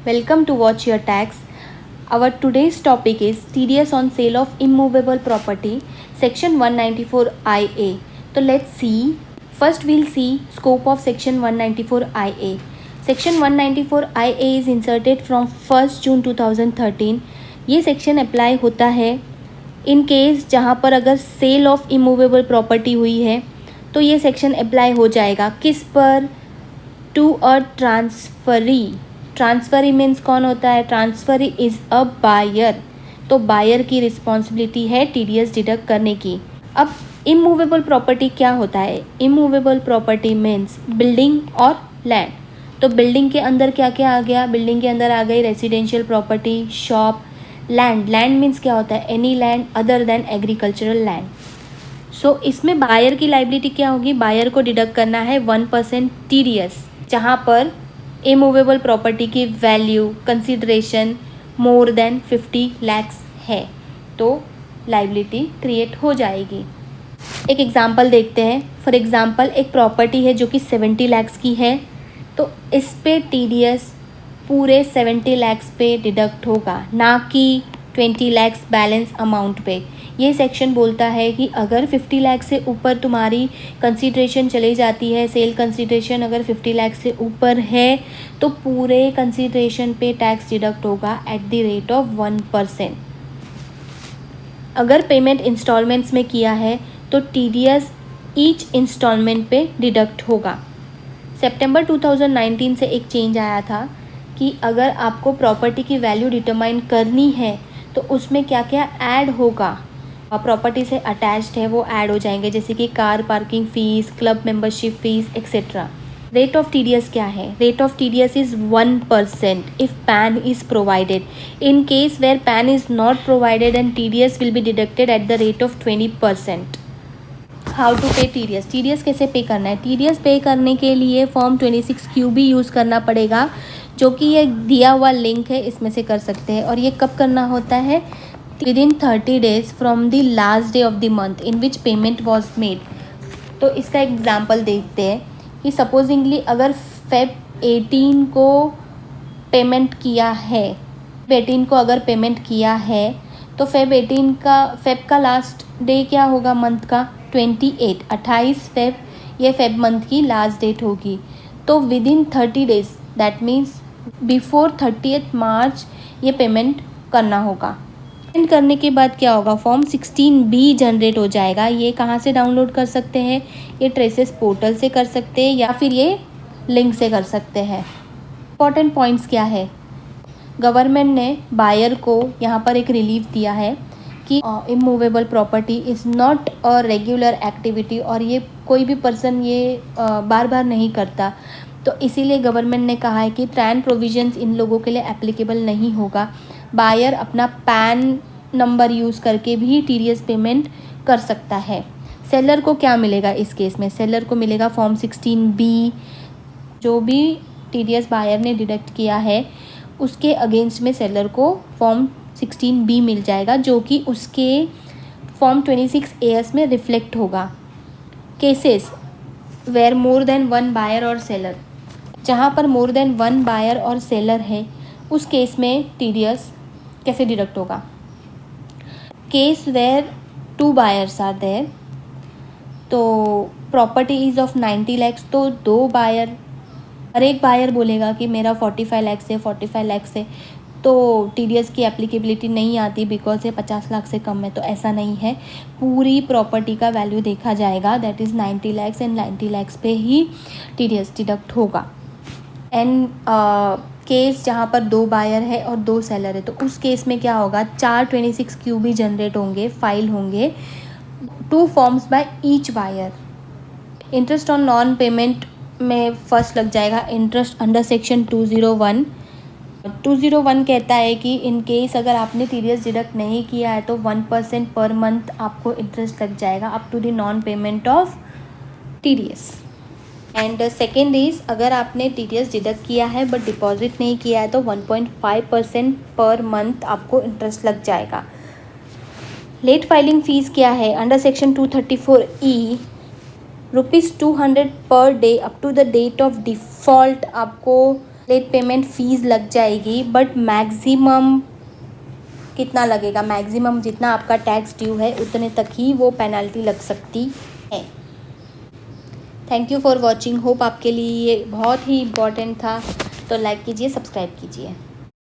Welcome to Watch Your Tax. Our today's topic is TDS on sale of immovable property, section 194IA. So let's see. First we'll see scope of section 194IA. Section 194IA is inserted from 1st June 2013. ये section apply होता है in case जहाँ पर अगर cell of immovable property हुई है तो ये सेक्शन अप्लाई हो जाएगा किस पर? To a transferee. Transferee means कौन होता है? Transferee is a buyer. तो बायर की रिस्पॉन्सिबिलिटी है टीडीएस डिडक्ट करने की. अब इमूवेबल प्रॉपर्टी क्या होता है? इमूवेबल प्रॉपर्टी मीन्स बिल्डिंग और लैंड. तो बिल्डिंग के अंदर क्या क्या आ गया? बिल्डिंग के अंदर आ गई residential property, shop. Land, land means क्या होता है? Any land other than agricultural land. So इसमें बायर की लाइबिलिटी क्या होगी? बायर को डिडक्ट करना है 1% टीडीएस, जहाँ पर इमूवेबल प्रॉपर्टी की value consideration more than 50 lakhs है तो लाइबिलिटी क्रिएट हो जाएगी. एक एग्जांपल देखते हैं. फॉर एग्जांपल एक प्रॉपर्टी है जो कि 70 लैक्स की है, तो इस पे टीडीएस पूरे 70 लैक्स पे डिडक्ट होगा, ना कि 20 लैक्स बैलेंस अमाउंट पे. ये सेक्शन बोलता है कि अगर 50 लाख से ऊपर तुम्हारी कंसीडरेशन चली जाती है, सेल कंसीडरेशन अगर 50 लाख से ऊपर है तो पूरे कंसीडरेशन पे टैक्स डिडक्ट होगा एट द रेट ऑफ 1%. अगर पेमेंट इंस्टॉलमेंट्स में किया है तो टीडीएस ईच इंस्टॉलमेंट पे डिडक्ट होगा. सितंबर 2019 से एक चेंज आया था कि अगर आपको प्रॉपर्टी की वैल्यू डिटरमाइन करनी है तो उसमें क्या क्या ऐड होगा, प्रॉपर्टी से अटैच्ड है वो ऐड हो जाएंगे, जैसे कि car parking fees, club membership fees etcetera. Rate of TDS क्या है? Rate of TDS is 1% if PAN is provided. In case where PAN is not provided and TDS will be deducted at the rate of 20%. How to pay TDS? TDS कैसे pay करना है? TDS पे करने के लिए form 26Q भी use करना पड़ेगा, जो कि ये दिया हुआ लिंक है, इसमें से कर सकते हैं. और ये कब करना होता है? within 30 days from the last day of the month in which payment was made. तो इसका एग्जाम्पल देखते हैं कि सपोजिंगली अगर फेब 18 को पेमेंट किया है, अगर पेमेंट किया है तो फेब का लास्ट डे क्या होगा मंथ का? 28 फेब, ये फेब मंथ की लास्ट डेट होगी. तो with in 30 days, that means before 30 मार्च ये पेमेंट करना होगा. पेमेंट करने के बाद क्या होगा? फॉर्म 16B जनरेट हो जाएगा. ये कहाँ से डाउनलोड कर सकते हैं? ये ट्रेसेस पोर्टल से कर सकते हैं या फिर ये लिंक से कर सकते हैं. इंपॉर्टेंट पॉइंट्स क्या है? गवर्नमेंट ने बायर को यहाँ पर एक रिलीफ दिया है कि immovable property is not a regular activity, और ये कोई भी पर्सन ये बार बार नहीं करता. तो इसीलिए गवर्नमेंट ने कहा है कि ट्रैन प्रोविजंस इन लोगों के लिए एप्लीकेबल नहीं होगा. बायर अपना पैन नंबर यूज़ करके भी टीडीएस पेमेंट कर सकता है. सेलर को क्या मिलेगा इस केस में? सेलर को मिलेगा फॉर्म 16B. जो भी टीडीएस बायर ने डिडक्ट किया है उसके अगेंस्ट में सेलर को फॉर्म 16B मिल जाएगा, जो कि उसके फॉर्म 26AS में रिफ्लेक्ट होगा. Cases where more than one buyer और सेलर, जहाँ पर मोर देन वन बायर और सेलर है उस केस में टीडीएस कैसे डिडक्ट होगा? Case where 2 buyers are there, तो प्रॉपर्टी इज़ ऑफ 90 लैक्स, तो 2 बायर, हर एक बायर बोलेगा कि मेरा 45 लैक्स है, 45 लैक्स है, तो टीडीएस की एप्लीकेबिलिटी नहीं आती बिकॉज ये 50 लाख से कम है. तो ऐसा नहीं है, पूरी प्रॉपर्टी का वैल्यू देखा जाएगा, that is 90 lakhs, and 90 lakhs पे ही टीडीएस डिडक्ट होगा. एंड केस जहाँ पर 2 बायर है और 2 सेलर है तो उस केस में क्या होगा? 4 26Q भी जनरेट होंगे, फाइल होंगे, 2 forms by each buyer. Interest on non payment में फर्स्ट लग जाएगा इंटरेस्ट अंडर सेक्शन 201. 201 कहता है कि इन केस अगर आपने टीडीएस डिडक्ट नहीं किया है तो 1% पर मंथ आपको इंटरेस्ट लग जाएगा up to the non payment of TDS. And second is अगर आपने टीडीएस डिडक्ट किया है बट डिपॉजिट नहीं किया है तो 1.5% पर मंथ आपको इंटरेस्ट लग जाएगा. लेट फाइलिंग फ़ीस क्या है? Under section 234E ₹200 per day up to the date of default आपको लेट पेमेंट फ़ीस लग जाएगी, बट मैक्सिमम कितना लगेगा, मैक्सिमम जितना आपका टैक्स ड्यू है उतने तक ही वो पेनल्टी लग सकती है। Thank you for watching. Hope आपके लिए ये बहुत ही इम्पॉर्टेंट था। तो लाइक कीजिए, सब्सक्राइब कीजिए।